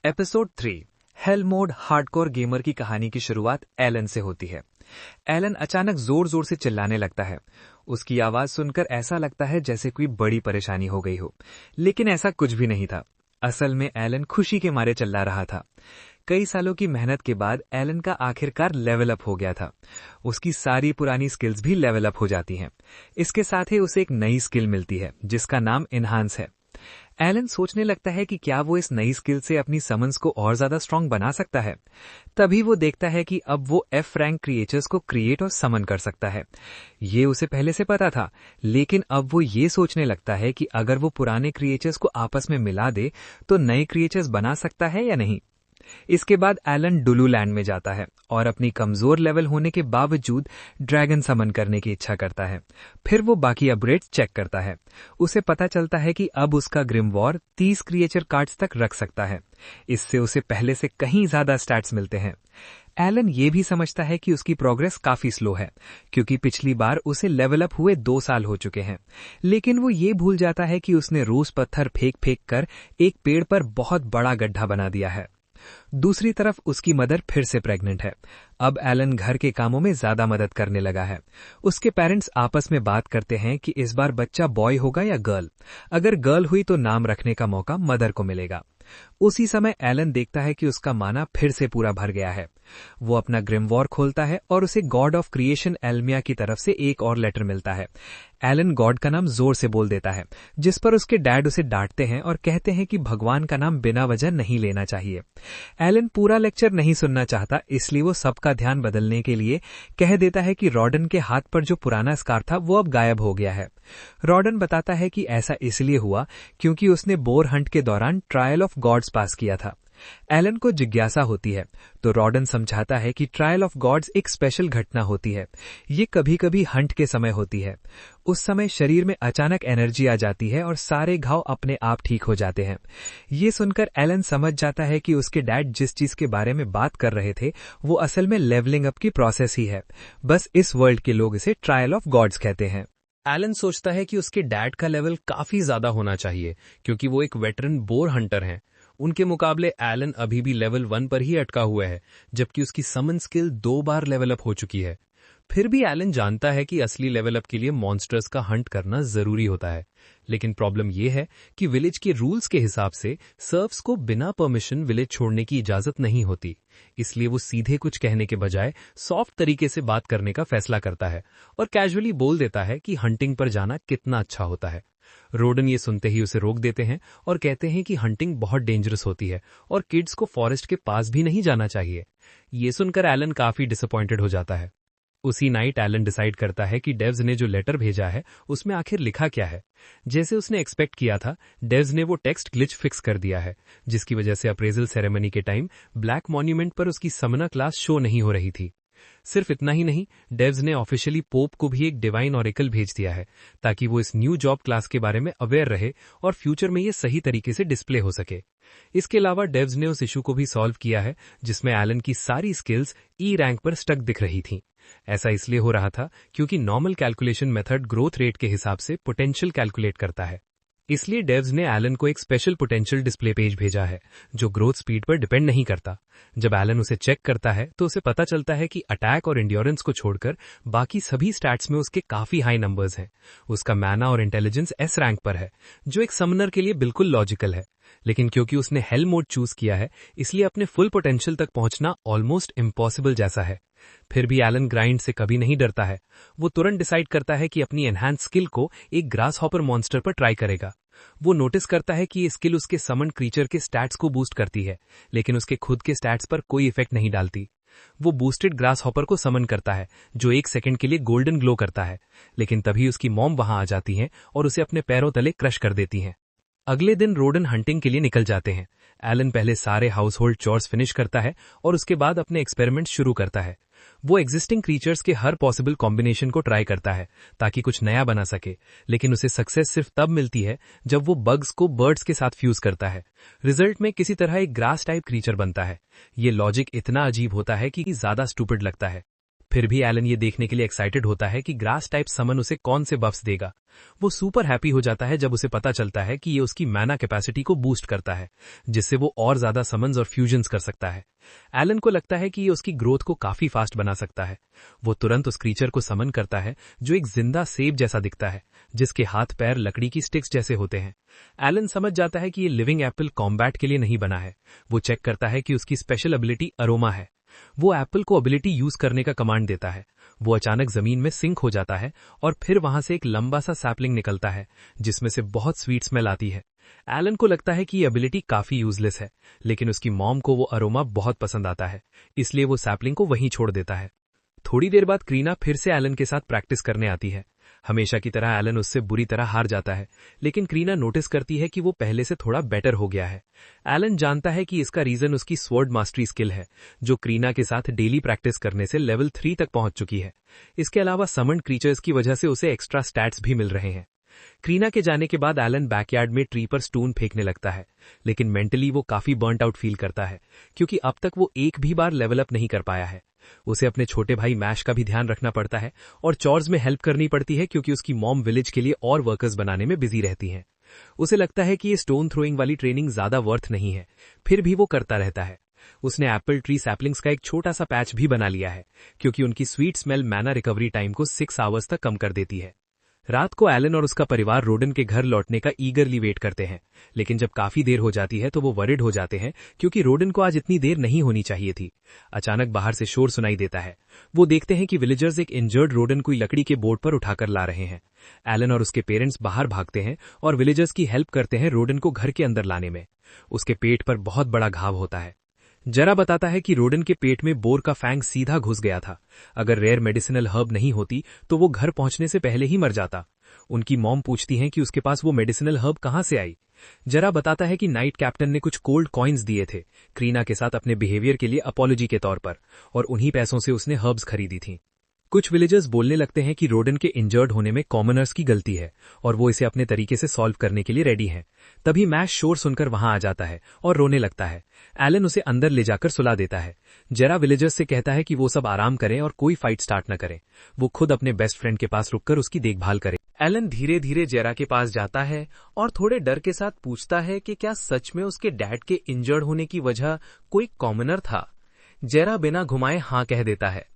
Episode 3 hello mode hardcore gamer की कहानी की शुरुआत एलन से होती है। एलन अचानक जोर जोर से चिल्लाने लगता है। उसकी आवाज सुनकर ऐसा लगता है जैसे कोई बड़ी परेशानी हो गई हो, लेकिन ऐसा कुछ भी नहीं था। असल में एलन खुशी के मारे चिल्ला रहा था। कई सालों की मेहनत के बाद एलन का आखिरकार लेवल अप हो गया था। उसकी सारी पुरानी स्किल्स भी लेवल अप हो जाती हैं। इसके साथ ही उसे एक नई स्किल मिलती है जिसका नाम इन्हांस है। एलन सोचने लगता है कि क्या वो इस नई स्किल से अपनी समन्स को और ज्यादा स्ट्रांग बना सकता है। तभी वो देखता है कि अब वो एफ रैंक क्रिएचर्स को क्रिएट और समन कर सकता है। ये उसे पहले से पता था, लेकिन अब वो ये सोचने लगता है कि अगर वो पुराने क्रिएचर्स को आपस में मिला दे तो नए क्रिएचर्स बना सकता है या नहीं। इसके बाद एलन डुलू लैंड में जाता है और अपनी कमजोर लेवल होने के बावजूद ड्रैगन समन करने की इच्छा करता है। फिर वो बाकी अपग्रेड्स चेक करता है। उसे पता चलता है कि अब उसका ग्रिमवॉर 30 क्रिएचर कार्ड्स तक रख सकता है। इससे उसे पहले से कहीं ज्यादा स्टैट्स मिलते हैं। एलन ये भी समझता है कि उसकी प्रोग्रेस काफी स्लो है, क्योंकि पिछली बार उसे लेवल अप हुए 2 साल हो चुके हैं। लेकिन वो ये भूल जाता है कि उसने रोज पत्थर फेंक फेंक कर एक पेड़ पर बहुत बड़ा गड्ढा बना दिया है। दूसरी तरफ उसकी मदर फिर से प्रेग्नेंट है। अब एलन घर के कामों में ज्यादा मदद करने लगा है। उसके पेरेंट्स आपस में बात करते हैं कि इस बार बच्चा बॉय होगा या गर्ल। अगर गर्ल हुई तो नाम रखने का मौका मदर को मिलेगा। उसी समय एलन देखता है कि उसका माना फिर से पूरा भर गया है। वो अपना ग्रिमवॉर खोलता है और उसे गॉड ऑफ क्रिएशन एल्मिया की तरफ से एक और लेटर मिलता है। एलन गॉड का नाम जोर से बोल देता है, जिस पर उसके डैड उसे डांटते हैं और कहते हैं कि भगवान का नाम बिना वजह नहीं लेना चाहिए। एलन पूरा लेक्चर नहीं सुनना चाहता, इसलिए वो सबका ध्यान बदलने के लिए कह देता है कि रॉडन के हाथ पर जो पुराना स्कार था वो अब गायब हो गया है। रॉडन बताता है कि ऐसा इसलिए हुआ क्योंकि उसने बोर हंट के दौरान ट्रायल ऑफ गॉड्स पास किया था। एलन को जिज्ञासा होती है तो रॉडन समझाता है कि ट्रायल ऑफ गॉड्स एक स्पेशल घटना होती है। ये कभी कभी हंट के समय होती है। उस समय शरीर में अचानक एनर्जी आ जाती है और सारे घाव अपने आप ठीक हो जाते हैं। ये सुनकर एलन समझ जाता है कि उसके डैड जिस चीज के बारे में बात कर रहे थे वो असल में लेवलिंग अप की प्रोसेस ही है। बस इस वर्ल्ड के लोग इसे ट्रायल ऑफ गॉड्स कहते हैं। एलन सोचता है कि उसके डैड का लेवल काफी ज्यादा होना चाहिए, क्योंकि वो एक वेटरन बोर हंटर हैं। उनके मुकाबले एलन अभी भी लेवल 1 पर ही अटका हुआ है, जबकि उसकी समन स्किल 2 बार लेवल अप हो चुकी है। फिर भी एलन जानता है कि असली लेवल अप के लिए मॉन्स्टर्स का हंट करना जरूरी होता है। लेकिन प्रॉब्लम यह है कि विलेज के रूल्स के हिसाब से सर्व्स को बिना परमिशन विलेज छोड़ने की इजाजत नहीं होती। इसलिए वो सीधे कुछ कहने के बजाय सॉफ्ट तरीके से बात करने का फैसला करता है और कैजुअली बोल देता है कि हंटिंग पर जाना कितना अच्छा होता है। रोडन ये सुनते ही उसे रोक देते हैं और कहते हैं कि हंटिंग बहुत डेंजरस होती है और किड्स को फॉरेस्ट के पास भी नहीं जाना चाहिए। ये सुनकर एलन काफी डिसअपॉइंटेड हो जाता है। उसी नाइट एलन डिसाइड करता है कि डेव्स ने जो लेटर भेजा है उसमें आखिर लिखा क्या है। जैसे उसने एक्सपेक्ट किया था, डेव्स ने वो टेक्स्ट ग्लिच फिक्स कर दिया है, जिसकी वजह से अप्रेजल सेरेमनी के टाइम ब्लैक मॉन्यूमेंट पर उसकी समना क्लास शो नहीं हो रही थी। सिर्फ इतना ही नहीं, डेव्स ने ऑफिशियली पोप को भी एक डिवाइन ऑरेकल भेज दिया है, ताकि वो इस न्यू जॉब क्लास के बारे में अवेयर रहे और फ्यूचर में ये सही तरीके से डिस्प्ले हो सके। इसके अलावा डेव्स ने उस इशू को भी सॉल्व किया है जिसमें एलन की सारी स्किल्स ई रैंक पर स्टक दिख रही थीं। ऐसा इसलिए हो रहा था क्योंकि normal calculation method growth rate के हिसाब से पोटेंशियल कैलकुलेट करता है। इसलिए डेव्स ने एलन को एक स्पेशल पोटेंशियल डिस्प्ले पेज भेजा है जो ग्रोथ स्पीड पर डिपेंड नहीं करता। जब एलन उसे चेक करता है तो उसे पता चलता है कि अटैक और एंड्योरेंस को छोड़कर बाकी सभी स्टैट्स में उसके काफी हाई नंबर्स हैं। उसका मैना और इंटेलिजेंस एस रैंक पर है, जो एक समनर के लिए बिल्कुल लॉजिकल है। लेकिन क्योंकि उसने हेल मोड चूज किया है, इसलिए अपने फुल पोटेंशियल तक पहुंचना ऑलमोस्ट इम्पॉसिबल जैसा है। फिर भी एलन ग्राइंड से कभी नहीं डरता है। वो तुरंत डिसाइड करता है कि अपनी एनहांस स्किल को एक ग्रास हॉपर मॉन्स्टर पर ट्राई करेगा। वो नोटिस करता है कि ये स्किल उसके समन क्रीचर के स्टैट्स को बूस्ट करती है, लेकिन उसके खुद के स्टैट्स पर कोई इफेक्ट नहीं डालती। वो बूस्टेड ग्रास हॉपर को समन करता है, जो 1 सेकंड के लिए गोल्डन ग्लो करता है, लेकिन तभी उसकी मॉम वहां आ जाती हैं और उसे अपने पैरों तले क्रश कर देती हैं। अगले दिन रोडन हंटिंग के लिए निकल जाते हैं। एलन पहले सारे हाउस होल्ड चोर्स फिनिश करता है और उसके बाद अपने एक्सपेरिमेंट शुरू करता है। वो एग्जिस्टिंग क्रीचर्स के हर पॉसिबल कॉम्बिनेशन को ट्राई करता है ताकि कुछ नया बना सके, लेकिन उसे सक्सेस सिर्फ तब मिलती है जब वो बग्स को बर्ड्स के साथ फ्यूज करता है। रिजल्ट में किसी तरह एक ग्रास टाइप क्रीचर बनता है। ये लॉजिक इतना अजीब होता है कि ज्यादा स्टूपिड लगता है। फिर भी एलन ये देखने के लिए एक्साइटेड होता है कि ग्रास टाइप समन उसे कौन से बफ्स देगा। वो सुपर हैप्पी हो जाता है जब उसे पता चलता है कि ये उसकी मैना कैपेसिटी को बूस्ट करता है, जिससे वो और ज्यादा समन्स और फ्यूजन्स कर सकता है। एलन को लगता है कि ये उसकी ग्रोथ को काफी फास्ट बना सकता है। वो तुरंत उस क्रीचर को समन करता है जो एक जिंदा सेब जैसा दिखता है, जिसके हाथ पैर लकड़ी की स्टिक्स जैसे होते हैं। एलन समझ जाता है कि ये लिविंग एप्पल कॉम्बैट के लिए नहीं बना है। वो चेक करता है कि उसकी स्पेशल एबिलिटी अरोमा है। वो एप्पल को एबिलिटी यूज करने का कमांड देता है। वो अचानक जमीन में सिंक हो जाता है और फिर वहां से एक लंबा सा सैपलिंग निकलता है जिसमें से बहुत स्वीट स्मेल आती है। एलन को लगता है कि ये एबिलिटी काफी यूजलेस है, लेकिन उसकी मॉम को वो अरोमा बहुत पसंद आता है, इसलिए वो सैपलिंग को वहीं छोड़ देता है। थोड़ी देर बाद क्रीना फिर से एलन के साथ प्रैक्टिस करने आती है। हमेशा की तरह एलन उससे बुरी तरह हार जाता है, लेकिन क्रीना नोटिस करती है कि वो पहले से थोड़ा बेटर हो गया है। एलन जानता है कि इसका रीजन उसकी स्वॉर्ड मास्टरी स्किल है, जो क्रीना के साथ डेली प्रैक्टिस करने से लेवल 3 तक पहुंच चुकी है। इसके अलावा समन्ड क्रीचर्स की वजह से उसे एक्स्ट्रा स्टैट्स भी मिल रहे हैं। क्रीना के जाने के बाद एलन बैकयार्ड में ट्री पर स्टोन फेंकने लगता है, लेकिन मेंटली वो काफी बर्नट आउट फील करता है, क्योंकि अब तक वो एक भी बार लेवल अप नहीं कर पाया है। उसे अपने छोटे भाई मैश का भी ध्यान रखना पड़ता है और चॉर्स में हेल्प करनी पड़ती है, क्योंकि उसकी मॉम विलेज के लिए और वर्कर्स बनाने में बिजी रहती हैं। उसे लगता है कि ये स्टोन थ्रोइंग वाली ट्रेनिंग ज्यादा वर्थ नहीं है, फिर भी वो करता रहता है। उसने एप्पल ट्री सैपलिंग्स का एक छोटा सा पैच भी बना लिया है, क्योंकि उनकी स्वीट स्मेल मैना रिकवरी टाइम को 6 आवर्स तक कम कर देती है। रात को एलन और उसका परिवार रोडन के घर लौटने का ईगरली वेट करते हैं, लेकिन जब काफी देर हो जाती है तो वो वरिड हो जाते हैं, क्योंकि रोडन को आज इतनी देर नहीं होनी चाहिए थी। अचानक बाहर से शोर सुनाई देता है। वो देखते हैं कि विलेजर्स एक इंजर्ड रोडन को लकड़ी के बोर्ड पर उठाकर ला रहे हैं। एलन और उसके पेरेंट्स बाहर भागते हैं और विलेजर्स की हेल्प करते हैं रोडन को घर के अंदर लाने में। उसके पेट पर बहुत बड़ा घाव होता है। जरा बताता है कि रोडन के पेट में बोर का फैंग सीधा घुस गया था। अगर रेयर मेडिसिनल हर्ब नहीं होती तो वो घर पहुंचने से पहले ही मर जाता। उनकी मॉम पूछती हैं कि उसके पास वो मेडिसिनल हर्ब कहां से आई। जरा बताता है कि नाइट कैप्टन ने कुछ कोल्ड कॉइन्स दिए थे क्रीना के साथ अपने बिहेवियर के लिए अपॉलॉजी के तौर पर, और उन्हीं पैसों से उसने हर्ब्स खरीदी थी। कुछ विलेजर्स बोलने लगते हैं कि रोडन के इंजर्ड होने में कॉमनर्स की गलती है और वो इसे अपने तरीके से सॉल्व करने के लिए रेडी हैं। तभी मैश शोर सुनकर वहां आ जाता है और रोने लगता है। एलन उसे अंदर ले जाकर सुला देता है। जरा विलेजर्स से कहता है कि वो सब आराम करें और कोई फाइट स्टार्ट न करें। वो खुद अपने बेस्ट फ्रेंड के पास रुककर उसकी देखभाल करे। एलन धीरे धीरे जेरा के पास जाता है और थोड़े डर के साथ पूछता है कि क्या सच में उसके डैड के इंजर्ड होने की वजह कोई कॉमनर था। जेरा बिना घुमाए हाँ कह देता है।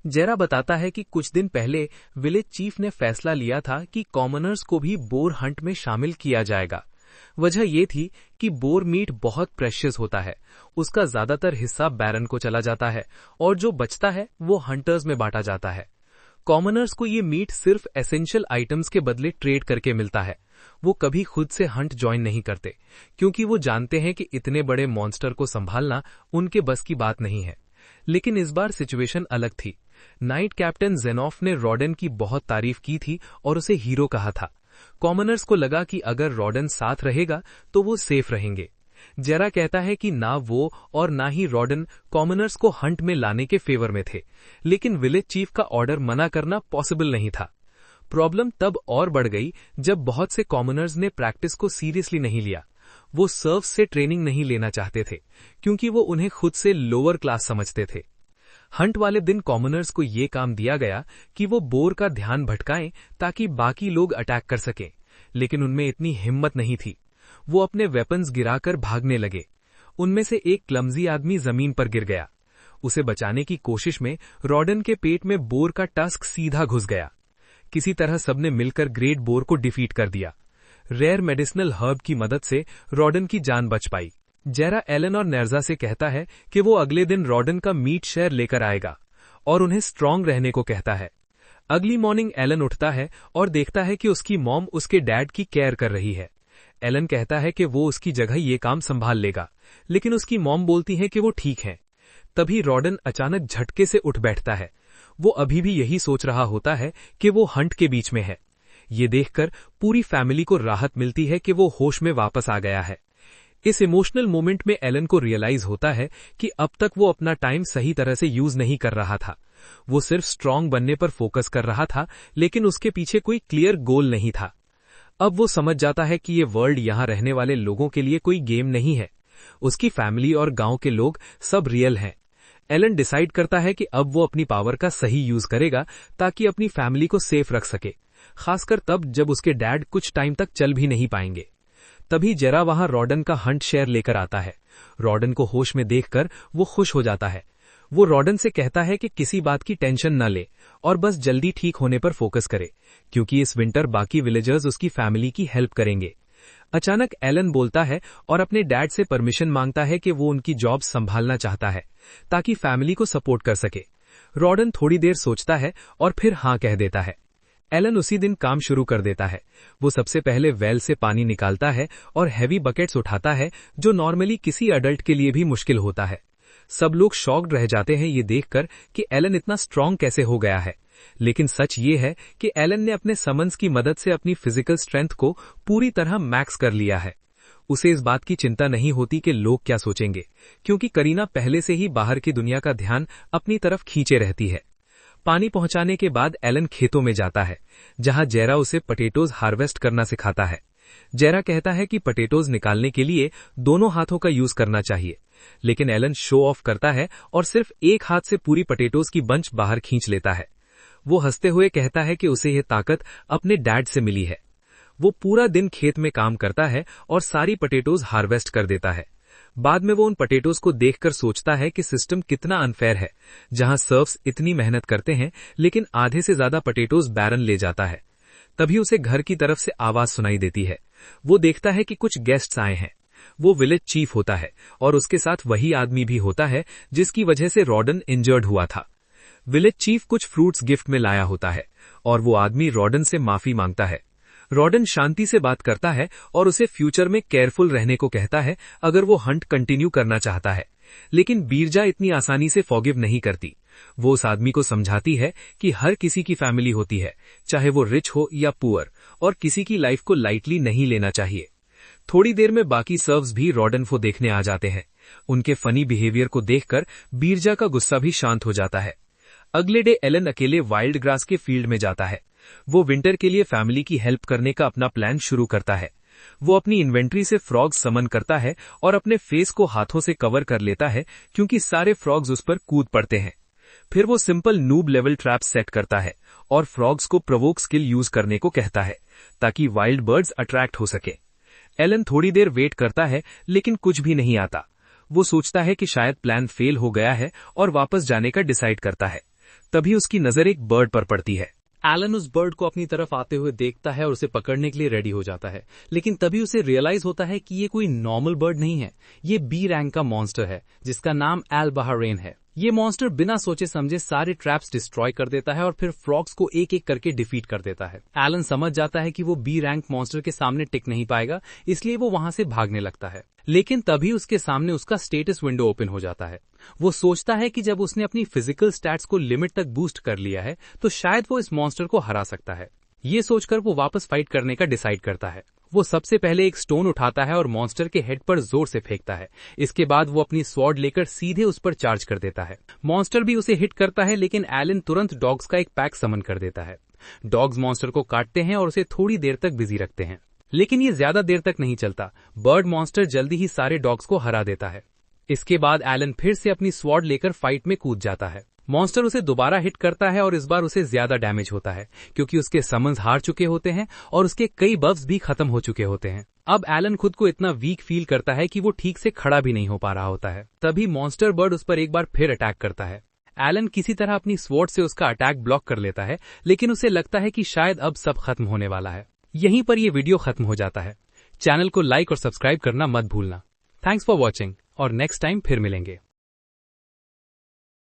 जेरा बताता है कि कुछ दिन पहले विलेज चीफ ने फैसला लिया था कि कॉमनर्स को भी बोर हंट में शामिल किया जाएगा। वजह ये थी कि बोर मीट बहुत प्रेशियस होता है, उसका ज्यादातर हिस्सा बैरन को चला जाता है और जो बचता है वो हंटर्स में बांटा जाता है। कॉमनर्स को ये मीट सिर्फ एसेंशियल आइटम्स के बदले ट्रेड करके मिलता है। वो कभी खुद से हंट ज्वाइन नहीं करते, क्योंकि वो जानते हैं कि इतने बड़े मॉन्स्टर को संभालना उनके बस की बात नहीं है। लेकिन इस बार सिचुएशन अलग थी। नाइट कैप्टन जेनॉफ ने रॉडन की बहुत तारीफ की थी और उसे हीरो कहा था। कॉमनर्स को लगा कि अगर रॉडन साथ रहेगा तो वो सेफ रहेंगे। जेरा कहता है कि ना वो और ना ही रॉडन कॉमनर्स को हंट में लाने के फेवर में थे, लेकिन विलेज चीफ का ऑर्डर मना करना पॉसिबल नहीं था। प्रॉब्लम तब और बढ़ गई जब बहुत से कॉमनर्स ने प्रैक्टिस को सीरियसली नहीं लिया। वो सर्व्स से ट्रेनिंग नहीं लेना चाहते थे, क्योंकि वो उन्हें खुद से लोअर क्लास समझते थे। हंट वाले दिन कॉमनर्स को ये काम दिया गया कि वो बोर का ध्यान भटकाएं ताकि बाकी लोग अटैक कर सकें, लेकिन उनमें इतनी हिम्मत नहीं थी। वो अपने वेपन्स गिराकर भागने लगे। उनमें से एक क्लमजी आदमी जमीन पर गिर गया। उसे बचाने की कोशिश में रॉडन के पेट में बोर का टस्क सीधा घुस गया। किसी तरह सबने मिलकर ग्रेट बोर को डिफीट कर दिया। रेयर मेडिसिनल हर्ब की मदद से रॉडन की जान बच पाई। जेरा एलन और नेर्जा से कहता है कि वो अगले दिन रॉडन का मीट शेयर लेकर आएगा और उन्हें स्ट्रांग रहने को कहता है। अगली मॉर्निंग एलन उठता है और देखता है कि उसकी मॉम उसके डैड की केयर कर रही है। एलन कहता है कि वो उसकी जगह ये काम संभाल लेगा, लेकिन उसकी मॉम बोलती है कि वो ठीक है। तभी रॉडन अचानक झटके से उठ बैठता है। वो अभी भी यही सोच रहा होता है कि वो हंट के बीच में है। ये देखकर पूरी फैमिली को राहत मिलती है कि वो होश में वापस आ गया है। इस इमोशनल मोमेंट में एलन को रियलाइज होता है कि अब तक वो अपना टाइम सही तरह से यूज नहीं कर रहा था। वो सिर्फ स्ट्रांग बनने पर फोकस कर रहा था, लेकिन उसके पीछे कोई क्लियर गोल नहीं था। अब वो समझ जाता है कि ये वर्ल्ड यहाँ रहने वाले लोगों के लिए कोई गेम नहीं है। उसकी फैमिली और गांव के लोग सब रियल हैं। एलन डिसाइड करता है कि अब वो अपनी पावर का सही यूज करेगा ताकि अपनी फैमिली को सेफ रख सके, खासकर तब जब उसके डैड कुछ टाइम तक चल भी नहीं पाएंगे। तभी जेरा वहां रॉडन का हंट शेयर लेकर आता है। रॉडन को होश में देखकर वो खुश हो जाता है। वो रॉडन से कहता है कि किसी बात की टेंशन न ले और बस जल्दी ठीक होने पर फोकस करे, क्योंकि इस विंटर बाकी विलेजर्स उसकी फैमिली की हेल्प करेंगे। अचानक एलन बोलता है और अपने डैड से परमिशन मांगता है कि वो उनकी जॉब संभालना चाहता है ताकि फैमिली को सपोर्ट कर सके। रॉडन थोड़ी देर सोचता है और फिर हाँ कह देता है। एलन उसी दिन काम शुरू कर देता है। वो सबसे पहले वेल से पानी निकालता है और हैवी बकेट्स उठाता है, जो नॉर्मली किसी अडल्ट के लिए भी मुश्किल होता है। सब लोग शॉक्ड रह जाते हैं ये देखकर कि एलन इतना स्ट्रांग कैसे हो गया है, लेकिन सच ये है कि एलन ने अपने समन्स की मदद से अपनी फिजिकल स्ट्रेंथ को पूरी तरह मैक्स कर लिया है। उसे इस बात की चिंता नहीं होती कि लोग क्या सोचेंगे, क्योंकि करीना पहले से ही बाहर की दुनिया का ध्यान अपनी तरफ खींचे रहती है। पानी पहुंचाने के बाद एलन खेतों में जाता है, जहां जेरा उसे पटेटोज हार्वेस्ट करना सिखाता है। जेरा कहता है कि पटेटोज निकालने के लिए दोनों हाथों का यूज करना चाहिए, लेकिन एलन शो ऑफ करता है और सिर्फ एक हाथ से पूरी पटेटोज की बंच बाहर खींच लेता है। वो हंसते हुए कहता है कि उसे यह ताकत अपने डैड से मिली है। वो पूरा दिन खेत में काम करता है और सारी पटेटोज हार्वेस्ट कर देता है। बाद में वो उन पटेटोज को देखकर सोचता है कि सिस्टम कितना अनफेयर है, जहां सर्व्स इतनी मेहनत करते हैं लेकिन आधे से ज्यादा पटेटोज बैरन ले जाता है। तभी उसे घर की तरफ से आवाज सुनाई देती है। वो देखता है कि कुछ गेस्ट्स आए हैं। वो विलेज चीफ होता है और उसके साथ वही आदमी भी होता है जिसकी वजह से रॉडन इंजर्ड हुआ था। विलेज चीफ कुछ फ्रूट्स गिफ्ट में लाया होता है और वो आदमी रॉडन से माफी मांगता है। रॉडन शांति से बात करता है और उसे फ्यूचर में केयरफुल रहने को कहता है अगर वो हंट कंटिन्यू करना चाहता है, लेकिन बीरजा इतनी आसानी से फॉरगिव नहीं करती। वो उस आदमी को समझाती है कि हर किसी की फैमिली होती है, चाहे वो रिच हो या पुअर, और किसी की लाइफ को लाइटली नहीं लेना चाहिए। थोड़ी देर में बाकी सर्व्स भी रॉडन को देखने आ जाते हैं। उनके फनी बिहेवियर को देखकर बीरजा का गुस्सा भी शांत हो जाता है। अगले डे एलन अकेले वाइल्ड ग्रास के फील्ड में जाता है। वो विंटर के लिए फैमिली की हेल्प करने का अपना प्लान शुरू करता है। वो अपनी इन्वेंट्री से फ्रॉग्स समन करता है और अपने फेस को हाथों से कवर कर लेता है, क्योंकि सारे फ्रॉग्स उस पर कूद पड़ते हैं। फिर वो simple noob level trap set करता है और फ्रॉग्स को प्रोवोक स्किल यूज करने को कहता है ताकि वाइल्ड बर्ड्स अट्रैक्ट हो सके। एलन थोड़ी देर वेट करता है, लेकिन कुछ भी नहीं आता। वो सोचता है कि शायद प्लान फेल हो गया है और वापस जाने का डिसाइड करता है। तभी उसकी नजर एक बर्ड पर पड़ती है। एलन उस बर्ड को अपनी तरफ आते हुए देखता है और उसे पकड़ने के लिए रेडी हो जाता है, लेकिन तभी उसे रियलाइज होता है कि ये कोई नॉर्मल बर्ड नहीं है। ये बी रैंक का मॉन्स्टर है जिसका नाम एल बहारेन है। ये मॉन्स्टर बिना सोचे समझे सारे ट्रैप्स डिस्ट्रॉय कर देता है और फिर फ्रॉग्स को एक एक करके डिफीट कर देता है। एलन समझ जाता है कि वो बी रैंक मॉन्स्टर के सामने टिक नहीं पाएगा, इसलिए वो वहां से भागने लगता है। लेकिन तभी उसके सामने उसका स्टेटस विंडो ओपन हो जाता है। वो सोचता है कि जब उसने अपनी फिजिकल स्टैट्स को लिमिट तक बूस्ट कर लिया है तो शायद वो इस मॉन्स्टर को हरा सकता है। ये सोचकर वो वापस फाइट करने का डिसाइड करता है। वो सबसे पहले एक स्टोन उठाता है और मॉन्स्टर के हेड पर जोर से फेंकता है। इसके बाद वो अपनी स्वॉर्ड लेकर सीधे उस पर चार्ज कर देता है। मॉन्स्टर भी उसे हिट करता है, लेकिन एलन तुरंत डॉग्स का एक पैक समन कर देता है। डॉग्स मॉन्स्टर को काटते हैं और उसे थोड़ी देर तक बिजी रखते हैं, लेकिन ये ज्यादा देर तक नहीं चलता। बर्ड मॉन्स्टर जल्दी ही सारे डॉग्स को हरा देता है। इसके बाद एलन फिर से अपनी स्वॉर्ड लेकर फाइट में कूद जाता है। मॉन्स्टर उसे दोबारा हिट करता है और इस बार उसे ज्यादा डैमेज होता है, क्योंकि उसके समन्स हार चुके होते हैं और उसके कई बफ्स भी खत्म हो चुके होते हैं। अब एलन खुद को इतना वीक फील करता है कि वो ठीक से खड़ा भी नहीं हो पा रहा होता है। तभी मॉन्स्टर बर्ड उस पर एक बार फिर अटैक करता है। एलन किसी तरह अपनी स्वॉर्ड से उसका अटैक ब्लॉक कर लेता है, लेकिन उसे लगता है कि शायद अब सब खत्म होने वाला है। यहीं पर यह वीडियो खत्म हो जाता है। चैनल को लाइक और सब्सक्राइब करना मत भूलना। थैंक्स फॉर वॉचिंग और नेक्स्ट टाइम फिर मिलेंगे।